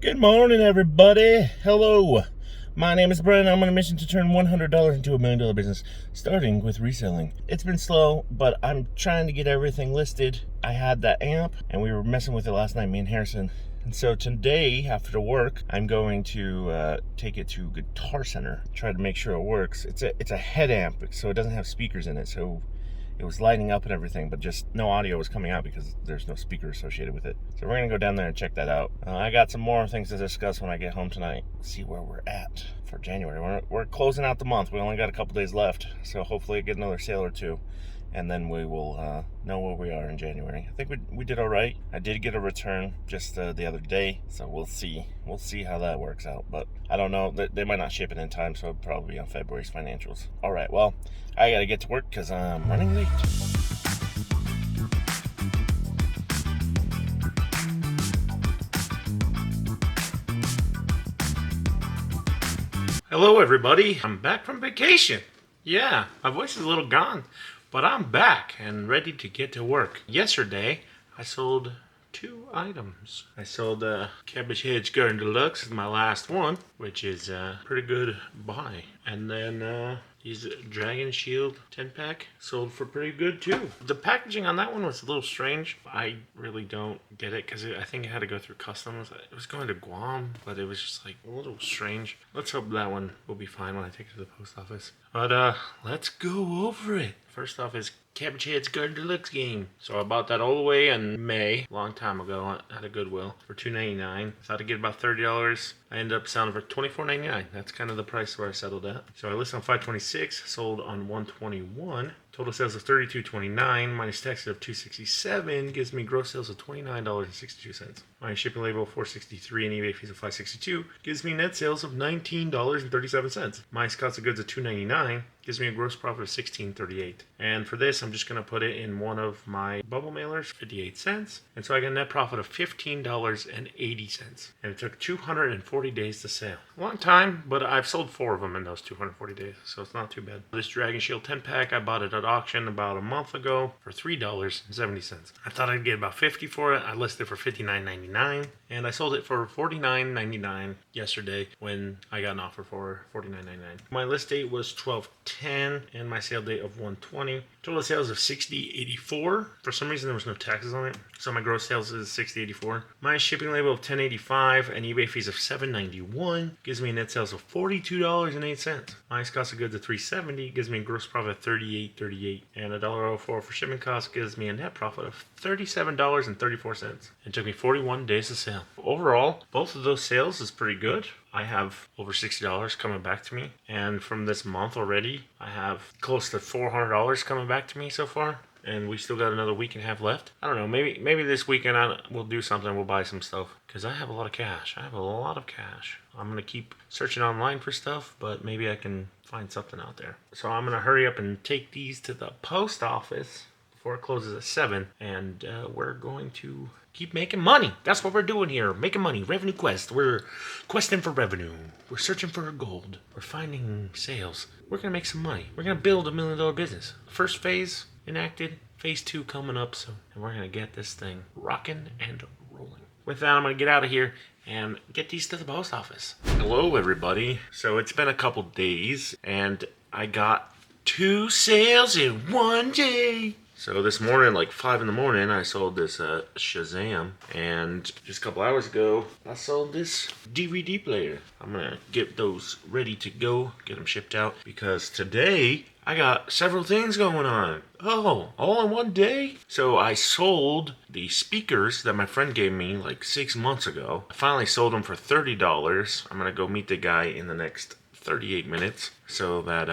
Good morning, everybody. Hello. My name is Brian. I'm on a mission to turn $100 into $1 million business, starting with reselling. It's been slow, but I'm trying to get everything listed. I had that amp, and we were messing with it last night, me and Harrison. And so today, after work, I'm going to take it to Guitar Center, try to make sure it works. It's a head amp, so it doesn't have speakers in it. So it was lighting up and everything, but just no audio was coming out because there's no speaker associated with it. So we're gonna go down there and check that out. I got some more things to discuss when I get home tonight. See where we're at for January. We're closing out the month. We only got a couple days left, so hopefully get another sale or two, and then we will know where we are in January. I think we did all right. I did get a return just the other day, so we'll see. We'll see how that works out, but I don't know. They might not ship it in time, so it'll probably be on February's financials. All right, well, I gotta get to work because I'm running late. Hello, everybody. I'm back from vacation. Yeah, my voice is a little gone, but I'm back and ready to get to work. Yesterday, I sold 2 items. I sold Cabbage Heads Garden Deluxe, my last one, which is a pretty good buy. And then these Dragon Shield 10-pack sold for pretty good too. The packaging on that one was a little strange. I really don't get it because I think it had to go through customs. It was going to Guam, but it was just like a little strange. Let's hope that one will be fine when I take it to the post office. But let's go over it. First off is Cabbage Heads Garden Deluxe game. So I bought that all the way in May, a long time ago, at a Goodwill for $2.99. Thought I'd get about $30. I ended up selling for $24.99. That's kind of the price where I settled at. So I listed on 526, sold on 121. Total sales of $32.29 minus taxes of $267 gives me gross sales of $29.62. Minus shipping label of $463 and eBay fees of $562 gives me net sales of $19.37. Minus cost of goods of $299 gives me a gross profit of $16.38. And for this, I'm just going to put it in one of my bubble mailers, 58 cents. And so I get a net profit of $15.80. And it took 240 days to sell. A long time, but I've sold 4 of them in those 240 days, so it's not too bad. This Dragon Shield 10-pack, I bought it at auction about a month ago for $3.70. I thought I'd get about 50 for it. I listed it for $59.99, and I sold it for $49.99 yesterday when I got an offer for $49.99. My list date was 12/10, and my sale date of 1/20. Total sales of $60.84. For some reason, there was no taxes on it, so my gross sales is $60.84. My shipping label of $10.85 and eBay fees of $7.91 gives me a net sales of $42.08. Minus cost of goods of $3.70 gives me a gross profit of $38.38, and $1.04 for shipping costs gives me a net profit of $37.34. It took me 41 days to sell. Overall, both of those sales is pretty good. I have over $60 coming back to me, and from this month already, I have close to $400 coming back to me so far, and we still got another week and a half left. I don't know, maybe this weekend we'll do something, we'll buy some stuff, because I have a lot of cash. I'm going to keep searching online for stuff, but maybe I can find something out there. So I'm going to hurry up and take these to the post office before it closes at 7, and we're going to keep making money. That's what we're doing here, making money. Revenue quest. We're questing for revenue. We're searching for gold. We're finding sales. We're going to make some money. We're going to build $1 million business. First phase enacted. Phase 2 coming up soon. And we're going to get this thing rocking and rolling. With that, I'm going to get out of here and get these to the post office. Hello, everybody. So it's been a couple days, and I got 2 sales in one day. So this morning, like 5 in the morning, I sold this Shazam, and just a couple hours ago, I sold this DVD player. I'm gonna get those ready to go, get them shipped out, because today I got several things going on. Oh, all in one day? So I sold the speakers that my friend gave me like 6 months ago. I finally sold them for $30. I'm gonna go meet the guy in the next 38 minutes so that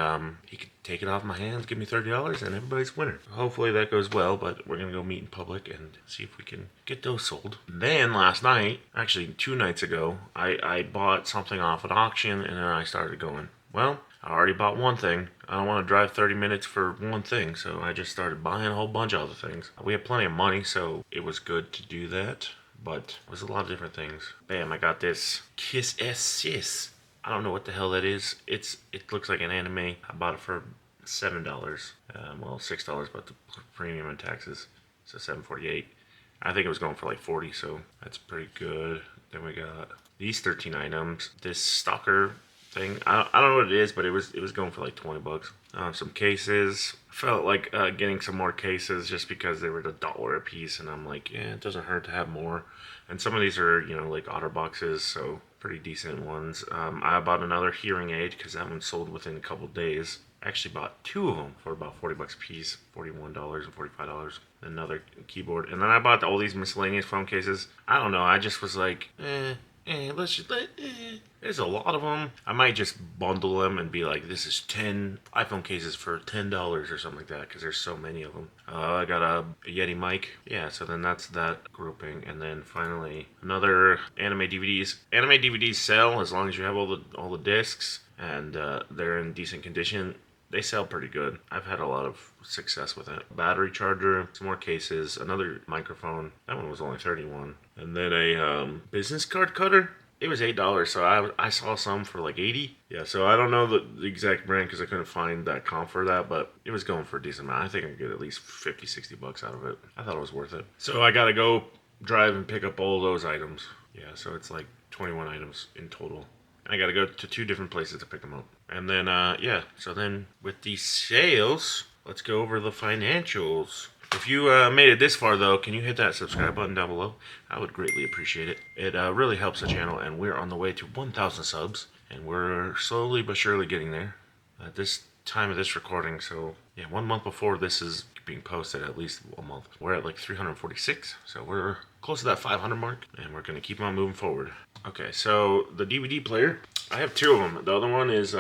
he could take it off my hands, give me $30, and everybody's winner. Hopefully that goes well, but we're gonna go meet in public and see if we can get those sold. Then last night, actually 2 nights ago, I bought something off an auction, and then I started going, well, I already bought one thing. I don't want to drive 30 minutes for one thing, so I just started buying a whole bunch of other things. We have plenty of money, so it was good to do that, but it was a lot of different things. Bam, I got this Kiss S Sis. I don't know what the hell that is. It looks like an anime. I bought it for $7. Well, $6, but the premium and taxes, so $7.48. I think it was going for like 40, so that's pretty good. Then we got these 13 items. This stalker thing. I don't know what it is, but it was going for like 20 bucks. Some cases. Felt like getting some more cases just because they were $1 a piece, and I'm like, yeah, it doesn't hurt to have more. And some of these are, like otter boxes, so pretty decent ones. I bought another hearing aid because that one sold within a couple days. I actually bought 2 of them for about 40 bucks a piece, $41 and $45. Another keyboard, and then I bought all these miscellaneous phone cases. I don't know. I just was like, there's a lot of them. I might just bundle them and be like, this is 10 iPhone cases for $10 or something like that, because there's so many of them. I got a Yeti mic. Yeah, so then that's that grouping. And then finally, another anime DVDs. Anime DVDs sell as long as you have all the discs, and they're in decent condition. They sell pretty good. I've had a lot of success with it. Battery charger, some more cases, another microphone. That one was only $31. And then a business card cutter. It was $8, so I saw some for like $80. Yeah, so I don't know the exact brand because I couldn't find that comp for that, but it was going for a decent amount. I think I could get at least 50, 60 bucks out of it. I thought it was worth it. So I gotta go drive and pick up all those items. Yeah, so it's like 21 items in total. And I gotta go to 2 different places to pick them up. And then, yeah, so then with these sales, let's go over the financials. If you made it this far, though, can you hit that subscribe button down below? I would greatly appreciate it. It really helps the channel, and we're on the way to 1,000 subs, and we're slowly but surely getting there. At this time of this recording, so yeah, 1 month before this is being posted, at least 1 month, we're at like 346, so we're close to that 500 mark, and we're going to keep on moving forward. Okay, so the DVD player, I have 2 of them. The other one is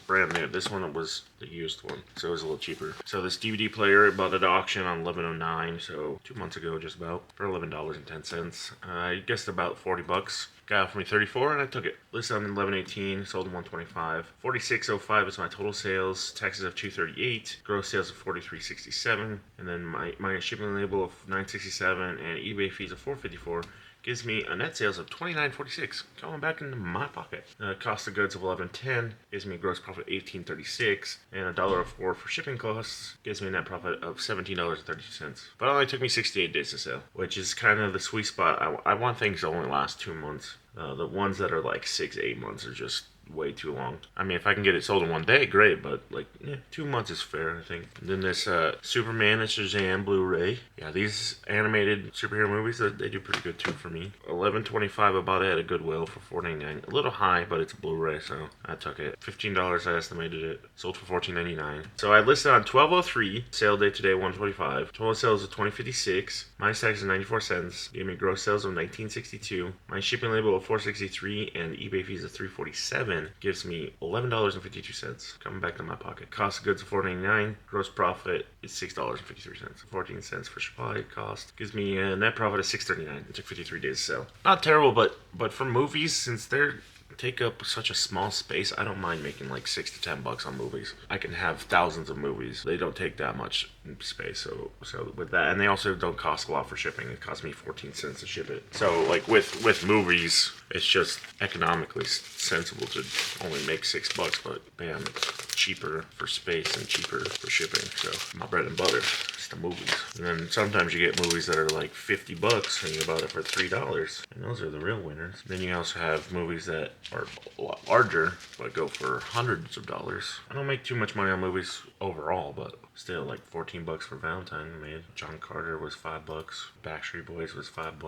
brand new. This one was the used one, so it was a little cheaper. So this DVD player, I bought at auction on 11/09, so 2 months ago just about, for $11.10. I guessed about 40 bucks. Guy offered me 34 and I took it. Listed on 11/18, sold in 125. 46.05 is my total sales. Taxes of 238. Gross sales of 43.67, and then my shipping label of 9.67 and eBay fees of 4.54. Gives me a net sales of $29.46 going back into my pocket. Cost of goods of $11.10 gives me a gross profit of $18.36, and $1.04 for shipping costs gives me a net profit of $17.32. But it only took me 68 days to sell, which is kind of the sweet spot. I want things to only last 2 months. The ones that are like 6-8 months are just way too long. I mean, if I can get it sold in 1 day, great, but like 2 months is fair, I think. And then this Superman and Shazam Blu-ray. Yeah, these animated superhero movies, they do pretty good too for me. $11.25 I bought it at a Goodwill for $4.99. A little high, but it's a Blu-ray, so I took it. $15 I estimated it. Sold for $14.99. So I listed on 12/03. Sale date today 125. Total sales of $20.56. Minus tax of 94 cents. Gave me gross sales of $19.62. My shipping label of $4.63 and eBay fees of $3.47. Gives me $11.52 coming back to my pocket. Cost of goods of $4.99. Gross profit is $6.53. 14 cents for supply cost. Gives me a net profit of $6.39. It took 53 days to sell. Not terrible, but for movies, since they're take up such a small space, I don't mind making like $6 to $10 on movies. I can have thousands of movies. They don't take that much space, so with that, and they also don't cost a lot for shipping. It cost me 14 cents to ship it. So like with movies, it's just economically sensible to only make $6, but bam, it's cheaper for space and cheaper for shipping. So my bread and butter is the movies. And then sometimes you get movies that are like $50 and you bought it for $3, and those are the real winners. Then you also have movies that are a lot larger but go for hundreds of dollars. I don't make too much money on movies overall, but still, like $14 for Valentine I made. John Carter was $5. Backstreet Boys was $5.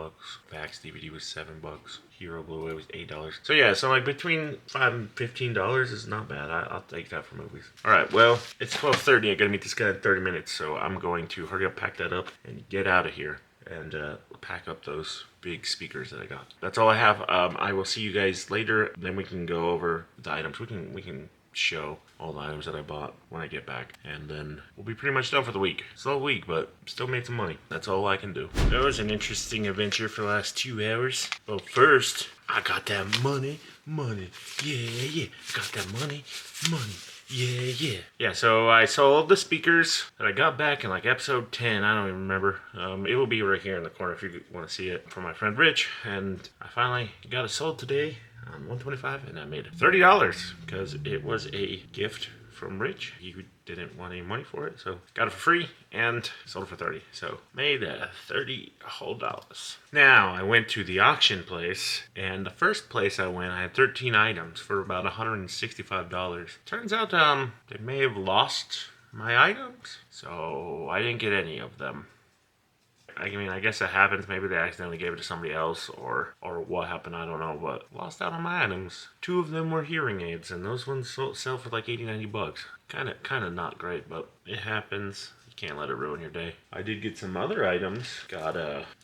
Vax DVD was $7. Hero Blu-ray was $8. So yeah, so like between $5 and $15 is not bad. I'll take that for movies. Alright, well, it's 12:30. I gotta meet this guy in 30 minutes, so I'm going to hurry up, pack that up, and get out of here. And pack up those big speakers that I got. That's all I have. I will see you guys later. Then we can go over the items. We can show all the items that I bought when I get back, and then we'll be pretty much done for the week. Slow week, but still made some money. That's all I can do. That was an interesting adventure for the last 2 hours. But first, I got that money. Yeah. Got that money. Yeah, so I sold the speakers that I got back in like episode 10. I don't even remember. It will be right here in the corner if you want to see it, from my friend Rich. And I finally got it sold today on 125, and I made $30 because it was a gift from Rich. He didn't want any money for it, so got it for free and sold it for 30. So made $30 whole. Now I went to the auction place, and the first place I went, I had 13 items for about $165. Turns out they may have lost my items, so I didn't get any of them. I mean, I guess that happens. Maybe they accidentally gave it to somebody else, or what happened, I don't know, but lost out on my items. 2 of them were hearing aids, and those ones sell for like 80-90 bucks. Kind of not great, but it happens. You can't let it ruin your day. I did get some other items. Got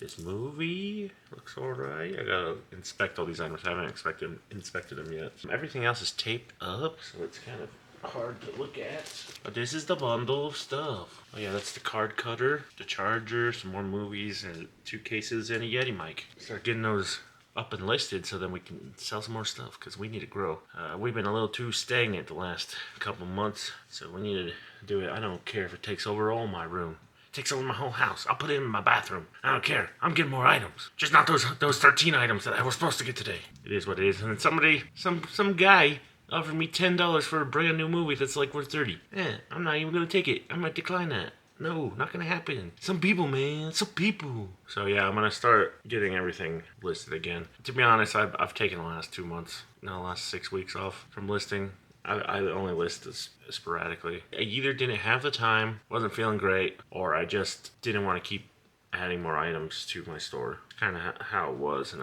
this movie. Looks alright. I gotta inspect all these items. I haven't inspected them yet. Everything else is taped up, so it's kind of hard to look at. But this is the bundle of stuff. Oh yeah, that's the card cutter, the charger, some more movies, and 2 cases, and a Yeti mic. Start getting those up and listed so then we can sell some more stuff, because we need to grow. We've been a little too stagnant the last couple months, so we need to do it. I don't care if it takes over all my room. It takes over my whole house. I'll put it in my bathroom. I don't care. I'm getting more items. Just not those 13 items that I was supposed to get today. It is what it is. And then somebody, some guy offered me $10 for a brand new movie that's like worth 30. I'm not even gonna take it. I might decline that. No, not gonna happen. Some people, man. Some people. So yeah, I'm gonna start getting everything listed again. To be honest, I've taken the last 2 months, no, the last 6 weeks off from listing. I only list this sporadically. I either didn't have the time, wasn't feeling great, or I just didn't want to keep adding more items to my store. Kind of how it was, and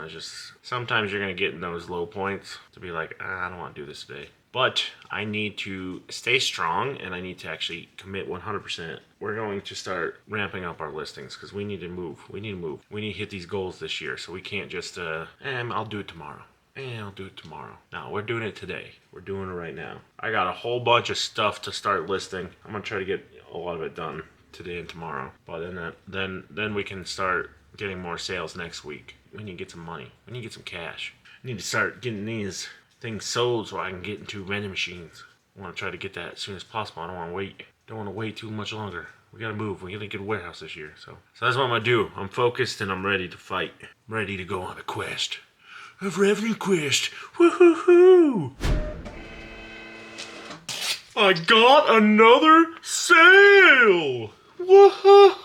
sometimes you're gonna get in those low points to be like, I don't want to do this today. But I need to stay strong, and I need to actually commit 100%. We're going to start ramping up our listings, because we need to move. We need to hit these goals this year, so we can't just, I'll do it tomorrow. I'll do it tomorrow. No, we're doing it today. We're doing it right now. I got a whole bunch of stuff to start listing. I'm gonna try to get a lot of it done today and tomorrow. But then we can start getting more sales next week. We need to get some money. We need to get some cash. I need to start getting these things sold so I can get into vending machines. I want to try to get that as soon as possible. I don't want to wait. Don't want to wait too much longer. We gotta move. We gotta get a warehouse this year. So that's what I'm gonna do. I'm focused and I'm ready to fight. I'm ready to go on a quest. A revenue quest. Woohoo! I got another sale! Woohoo!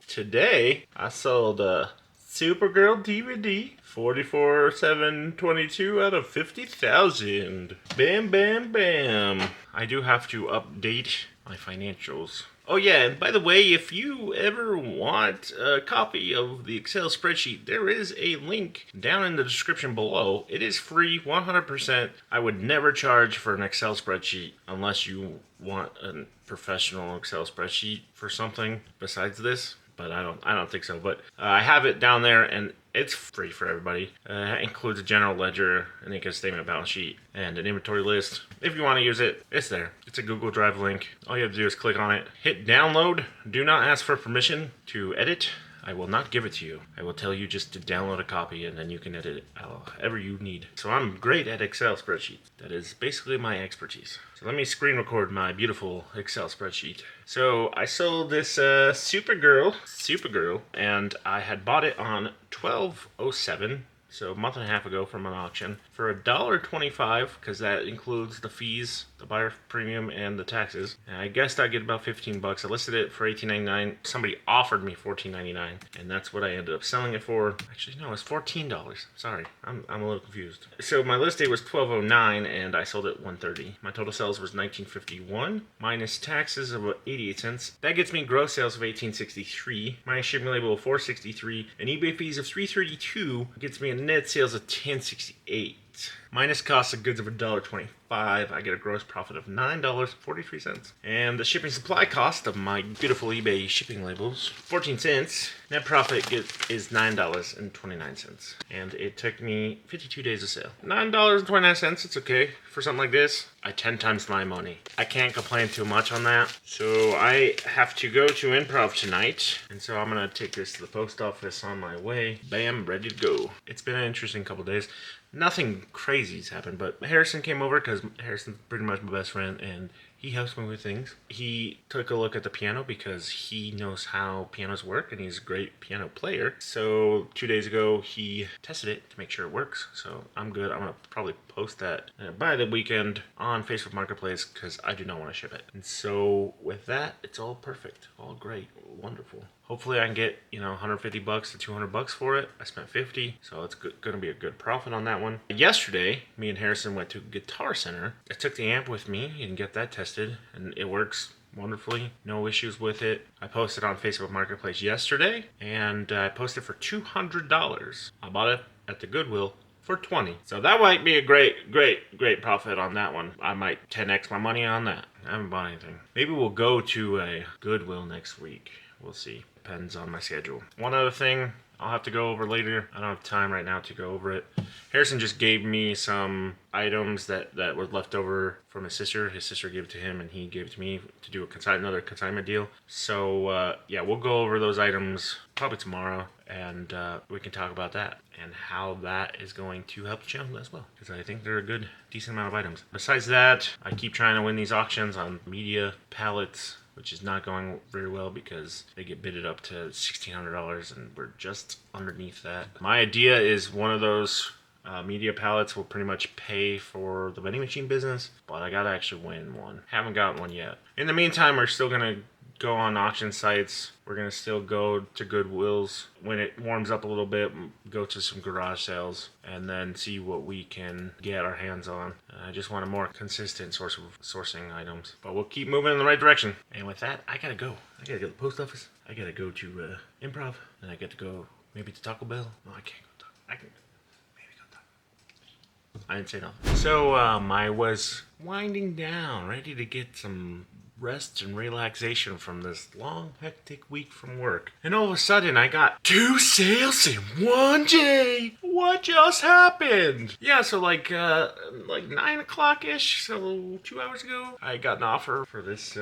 Today, I sold a Supergirl DVD, 44,722 out of 50,000. Bam, bam, bam. I do have to update my financials. Oh yeah, and by the way, if you ever want a copy of the Excel spreadsheet, there is a link down in the description below. It is free, 100%. I would never charge for an Excel spreadsheet unless you want a professional Excel spreadsheet for something besides this. But I don't think so. But I have it down there, and it's free for everybody. It includes a general ledger, an income statement, balance sheet, and an inventory list. If you want to use it, it's there. It's a Google Drive link. All you have to do is click on it, hit download. Do not ask for permission to edit. I will not give it to you. I will tell you just to download a copy, and then you can edit it however you need. So I'm great at Excel spreadsheets. That is basically my expertise. So let me screen record my beautiful Excel spreadsheet. So I sold this Supergirl, and I had bought it on 12/07. So a month and a half ago from an auction for $1.25, because that includes the fees, the buyer premium, and the taxes. And I guessed I'd get about 15 bucks. I listed it for $18.99. Somebody offered me $14.99, and that's what I ended up selling it for. Actually, no, it's $14. Sorry, I'm a little confused. So my list date was 12/09, and I sold it $1.30. My total sales was $19.51 minus taxes of 88 cents. That gets me gross sales of $18.63, minus shipping label of $4.63, and eBay fees of $3.32 gets me a net sales of $10.68. Minus cost of goods of $1.25, I get a gross profit of $9.43. And the shipping supply cost of my beautiful eBay shipping labels, 14 cents. Net profit is $9.29. And it took me 52 days of sale. $9.29, it's okay for something like this. I 10 times my money. I can't complain too much on that. So I have to go to Improv tonight. And so I'm gonna take this to the post office on my way. Bam, ready to go. It's been an interesting couple days. Nothing crazy's happened, but Harrison came over because Harrison's pretty much my best friend, and He helps me with things. He took a look at the piano because he knows how pianos work and he's a great piano player. So 2 days ago, he tested it to make sure it works. So I'm good. I'm going to probably post that by the weekend on Facebook Marketplace because I do not want to ship it. And so with that, it's all perfect. All great. Wonderful. Hopefully I can get, $150 to $200 for it. I spent 50, so it's going to be a good profit on that one. Yesterday, me and Harrison went to Guitar Center. I took the amp with me and get that tested, and it works wonderfully. No issues with it. I posted on Facebook Marketplace yesterday, and I posted for $200. I bought it at the Goodwill for 20. So that might be a great profit on that one. I might 10x my money on that. I haven't bought anything. Maybe we'll go to a Goodwill next week. We'll see. Depends on my schedule. One other thing I'll have to go over later. I don't have time right now to go over it. Harrison just gave me some items that were left over from his sister. His sister gave it to him and he gave it to me to do another consignment deal. So yeah, we'll go over those items probably tomorrow and we can talk about that and how that is going to help the channel as well. Because I think they're a good, decent amount of items. Besides that, I keep trying to win these auctions on media pallets, which is not going very well because they get bidded up to $1,600 and we're just underneath that. My idea is one of those media pallets will pretty much pay for the vending machine business, but I gotta actually win one. Haven't gotten one yet. In the meantime, we're still gonna go on auction sites. We're gonna still go to Goodwills when it warms up a little bit, go to some garage sales, and then see what we can get our hands on. I just want a more consistent source of sourcing items, but we'll keep moving in the right direction. And with that, I gotta go. I gotta go to the post office. I gotta go to Improv, and I get to go maybe to Taco Bell. No, I can't go. I can maybe go Taco. I didn't say nothing. So I was winding down, ready to get some rest and relaxation from this long, hectic week from work. And all of a sudden, I got 2 sales in one day. What just happened? Yeah, so like 9 o'clock-ish, so 2 hours ago, I got an offer for this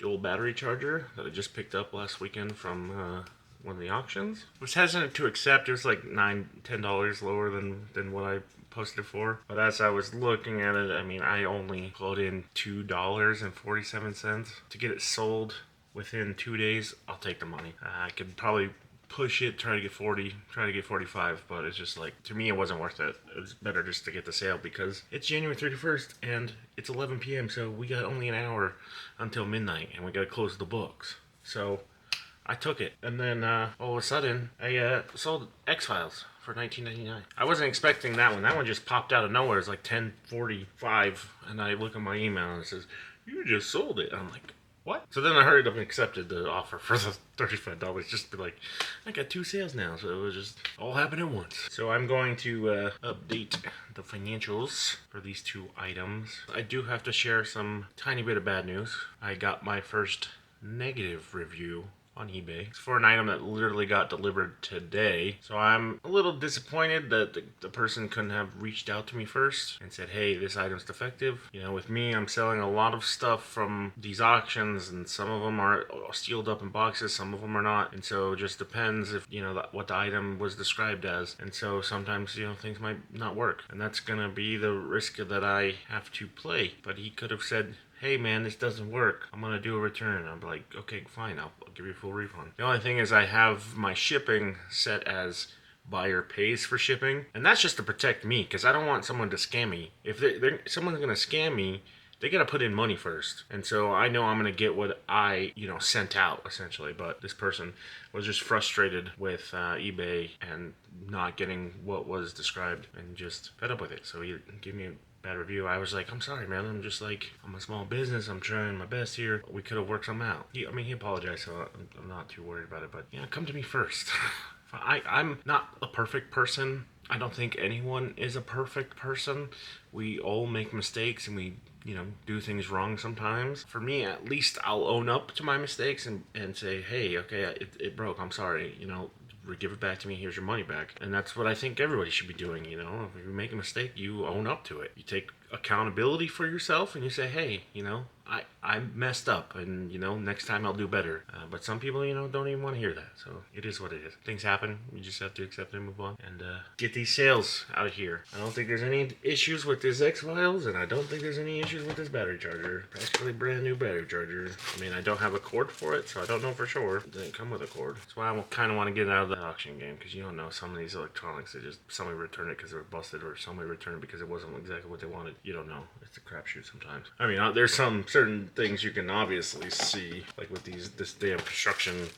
old battery charger that I just picked up last weekend from one of the auctions. I was hesitant to accept. It was like $10 lower than what I posted for. But as I was looking at it, I mean, I only put in $2.47 to get it sold within 2 days. I'll take the money. I could probably push it, try to get 40, try to get 45, but it's just like, to me, it wasn't worth it. It was better just to get the sale because it's January 31st and it's 11 p.m. So we got only an hour until midnight and we got to close the books. So I took it, and then all of a sudden, I sold X-Files for $19.99. I wasn't expecting that one. That one just popped out of nowhere. It's like 10:45, and I look at my email and it says, "You just sold it." And I'm like, "What?" So then I hurried up and accepted the offer for the $35, just to be like, I got 2 sales now, so it was just all happened at once. So I'm going to update the financials for these 2 items. I do have to share some tiny bit of bad news. I got my first negative review on eBay. It's for an item that literally got delivered today. So I'm a little disappointed that the person couldn't have reached out to me first and said, hey, this item's defective. You know, with me, I'm selling a lot of stuff from these auctions, and some of them are sealed up in boxes, some of them are not. And so it just depends if, what the item was described as. And so sometimes, things might not work. And that's gonna be the risk that I have to play. But he could have said, hey man, this doesn't work, I'm gonna do a return. I'm like, okay, fine, I'll give you a full refund. The only thing is I have my shipping set as buyer pays for shipping, and that's just to protect me, because I don't want someone to scam me. If someone's gonna scam me, they gotta put in money first. And so I know I'm gonna get what I, sent out, essentially. But this person was just frustrated with eBay and not getting what was described and just fed up with it. So he gave me a bad review. I was like, I'm sorry, man. I'm a small business. I'm trying my best here. We could have worked something out. He apologized, so I'm not too worried about it. But come to me first. I'm not a perfect person. I don't think anyone is a perfect person. We all make mistakes and we, do things wrong sometimes. For me, at least I'll own up to my mistakes and say, hey, okay, it broke. I'm sorry, give it back to me, here's your money back. And that's what I think everybody should be doing. If you make a mistake, you own up to it. You take accountability for yourself and you say, hey, I messed up, and next time I'll do better. But some people, don't even want to hear that. So it is what it is. Things happen. You just have to accept it and move on and get these sales out of here. I don't think there's any issues with this X-Files, and I don't think there's any issues with this battery charger. Practically brand new battery charger. I mean, I don't have a cord for it, so I don't know for sure. It didn't come with a cord. That's why I kind of want to get out of the auction game, because you don't know, some of these electronics, somebody returned it because they were busted, or somebody returned it because it wasn't exactly what they wanted. You don't know. It's a crapshoot sometimes. I mean, there's some certain things you can obviously see, like with this damn construction,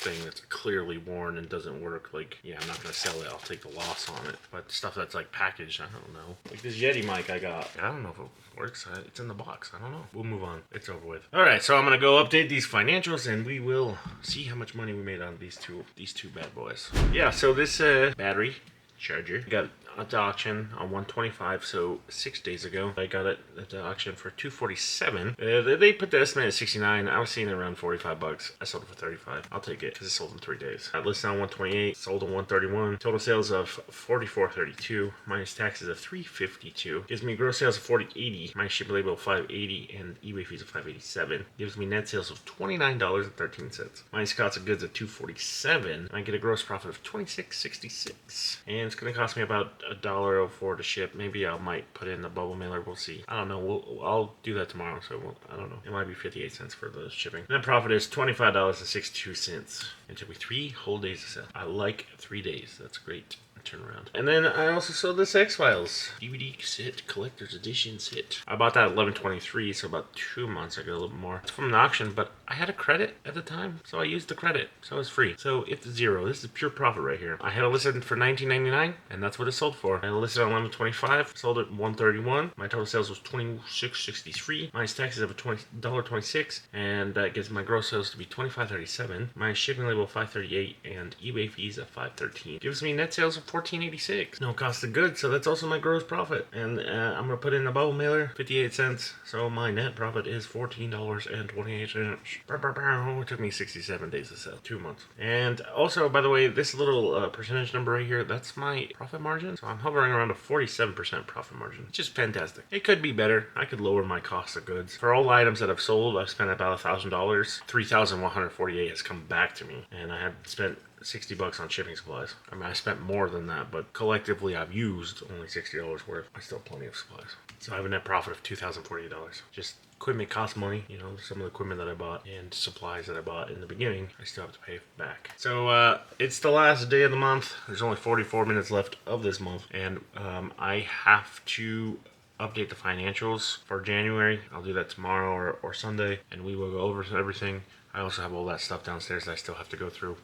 thing that's clearly worn and doesn't work. Like, yeah, I'm not gonna sell it. I'll take the loss on it. But stuff that's like packaged, I don't know. Like this Yeti mic I got. I don't know if it works. It's in the box. I don't know. We'll move on. It's over with. All right, so I'm gonna go update these financials, and we will see how much money we made on these two bad boys. Yeah. So this battery charger got at the auction on 125, so 6 days ago. I got it at the auction for 247. They put the estimate at 69. I was seeing it around 45 bucks. I sold it for 35. I'll take it because it sold in 3 days. I listed on 128, sold on 131. Total sales of 44.32 minus taxes of 352. Gives me gross sales of 40.80 minus shipping label of 5.80 and eBay fees of 5.87. Gives me net sales of $29.13 minus cost of goods of 247. I get a gross profit of 26.66, and it's going to cost me about $1.04 to ship. Maybe I might put in the bubble mailer. We'll see. I don't know. I'll do that tomorrow. So I don't know. It might be 58 cents for the shipping. Net profit is $25.62. It took me 3 whole days to sell. I like 3 days. That's great. Turnaround. And then I also sold this X-Files DVD set, collector's edition set. I bought that at $11.23, so about 2 months ago, a little bit more. It's from an auction, but I had a credit at the time, so I used the credit, so it's free. So it's zero. This is pure profit right here. I had it listed for $19.99, and that's what it sold for. I listed on $11.25, sold it $1.31. My total sales was $26.63. Minus taxes of $1.26, and that gets my gross sales to be $25.37. My shipping label $5.38, and eBay fees of $5.13. Gives me net sales of $14.86. No cost of goods, so that's also my gross profit. And I'm gonna put in the bubble mailer, 58 cents. So my net profit is $14.28. It took me 67 days to sell, 2 months. And also, by the way, this little percentage number right here, that's my profit margin. So I'm hovering around a 47% profit margin, which is fantastic. It could be better. I could lower my cost of goods. For all items that I've sold, I've spent about $1,000. $3,148 has come back to me, and I had spent $60 on shipping supplies. I mean, I spent more than that, but collectively I've used only $60 worth. I still have plenty of supplies. So I have a net profit of $2,048. Just equipment costs money, some of the equipment that I bought and supplies that I bought in the beginning, I still have to pay back. So it's the last day of the month. There's only 44 minutes left of this month, and I have to update the financials for January. I'll do that tomorrow or Sunday, and we will go over everything. I also have all that stuff downstairs that I still have to go through.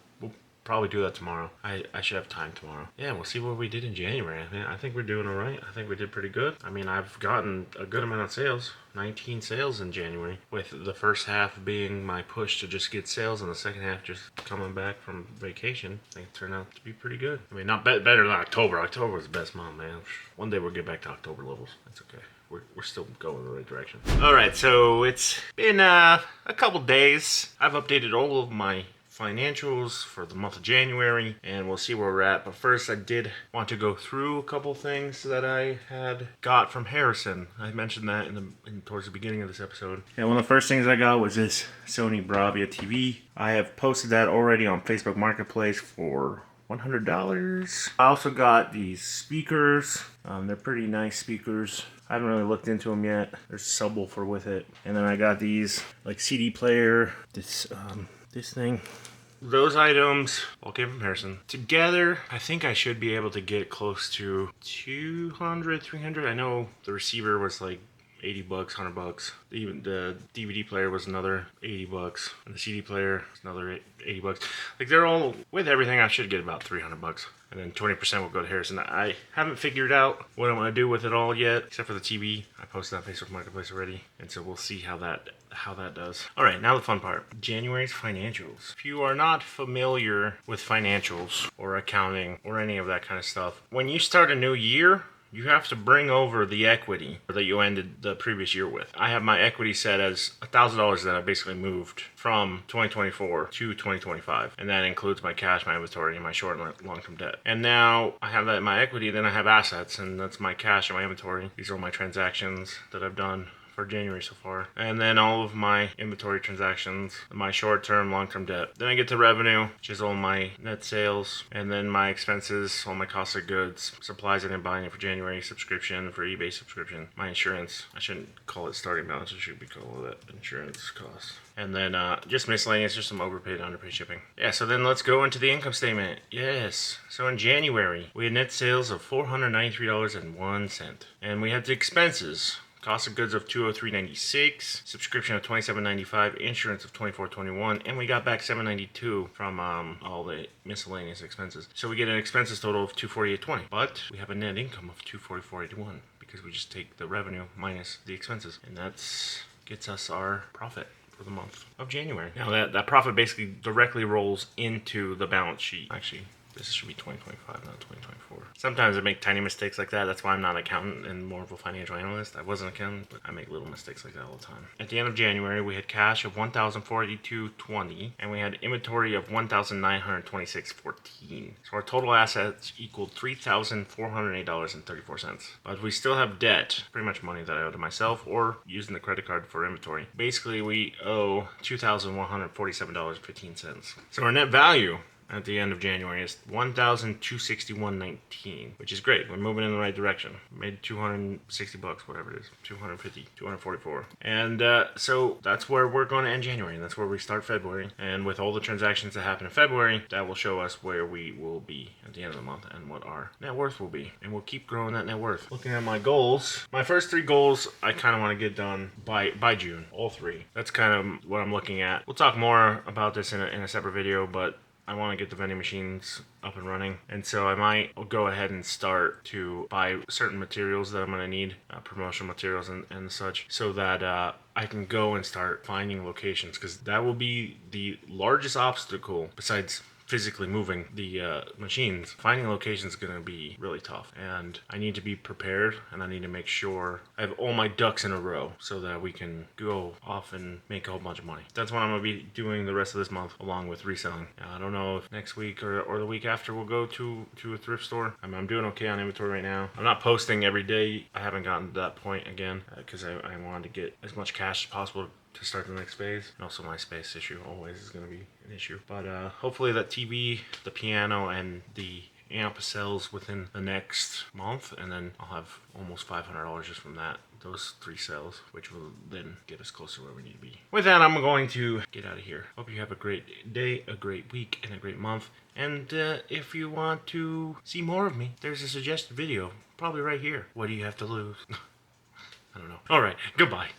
Probably do that tomorrow. I should have time tomorrow. Yeah, we'll see what we did in January. I think we're doing all right. I think we did pretty good. I mean, I've gotten a good amount of sales. 19 sales in January, with the first half being my push to just get sales and the second half just coming back from vacation. I think it turned out to be pretty good. I mean, not better than October. October was the best month, man. One day we'll get back to October levels. That's okay. We're still going in the right direction. All right, so it's been a couple days. I've updated all of my financials for the month of January, and we'll see where we're at. But first, I did want to go through a couple things that I had got from Harrison. I mentioned that towards the beginning of this episode. And one of the first things I got was this Sony Bravia TV. I have posted that already on Facebook Marketplace for $100. I also got these speakers. They're pretty nice speakers. I haven't really looked into them yet. There's a subwoofer with it. And then I got these like CD player, this thing. Those items all came from Harrison. Together, I think I should be able to get close to 200, 300. I know the receiver was like $80, $100. Even the DVD player was another $80, and the CD player was another $80. Like, they're all, with everything, I should get about $300. And then 20% will go to Harrison. I haven't figured out what I'm going to do with it all yet, except for the TV. I posted on Facebook Marketplace already, and so we'll see how that does. All right, now the fun part. January's financials. If you are not familiar with financials or accounting or any of that kind of stuff, when you start a new year, you have to bring over the equity that you ended the previous year with. I have my equity set as $1,000 that I basically moved from 2024 to 2025. And that includes my cash, my inventory, and my short and long-term debt. And now I have that in my equity, then I have assets, and that's my cash and my inventory. These are all my transactions that I've done for January so far. And then all of my inventory transactions, my short-term, long-term debt. Then I get to revenue, which is all my net sales, and then my expenses, all my cost of goods, supplies I didn't buy any for January, subscription for eBay subscription, my insurance. I shouldn't call it starting balance, it should be called that insurance cost. And then just miscellaneous, just some overpaid, underpaid shipping. Yeah, so then let's go into the income statement. Yes. So in January, we had net sales of $493.01. And we had the expenses. Cost of goods of $203.96, subscription of $27.95, insurance of $24.21, and we got back $7.92 from all the miscellaneous expenses. So we get an expenses total of $248.20, but we have a net income of $244.81 because we just take the revenue minus the expenses, and that's gets us our profit for the month of January. Now that profit basically directly rolls into the balance sheet. Actually, this should be 2025, not 2024. Sometimes I make tiny mistakes like that. That's why I'm not an accountant and more of a financial analyst. I was an accountant, but I make little mistakes like that all the time. At the end of January, we had cash of $1,482.20, and we had inventory of $1,926.14. So our total assets equaled $3,408.34. But we still have debt, pretty much money that I owe to myself or using the credit card for inventory. Basically, we owe $2,147.15. So our net value at the end of January is $1,261.19, which is great. We're moving in the right direction. Made $260, whatever it is, 250, 244. And so that's where we're going to end January, and that's where we start February. And with all the transactions that happen in February, that will show us where we will be at the end of the month and what our net worth will be. And we'll keep growing that net worth. Looking at my goals, my first 3 goals I kind of want to get done by June, all 3. That's kind of what I'm looking at. We'll talk more about this in a separate video, but I want to get the vending machines up and running, and so I might go ahead and start to buy certain materials that I'm going to need, promotional materials and such, so that I can go and start finding locations, because that will be the largest obstacle besides physically moving the machines. Finding locations is going to be really tough, and I need to be prepared, and I need to make sure I have all my ducks in a row so that we can go off and make a whole bunch of money. That's what I'm going to be doing the rest of this month, along with reselling. I don't know if next week or the week after we'll go to a thrift store. I'm doing okay on inventory right now. I'm not posting every day. I haven't gotten to that point again because I wanted to get as much cash as possible to start the next phase. And also my space issue always is going to be an issue. But hopefully that TV, the piano, and the amp sells within the next month, and then I'll have almost $500 just from those 3 sales, which will then get us closer to where we need to be. With that, I'm going to get out of here. Hope you have a great day, a great week, and a great month. And if you want to see more of me, there's a suggested video, probably right here. What do you have to lose? I don't know. All right, goodbye.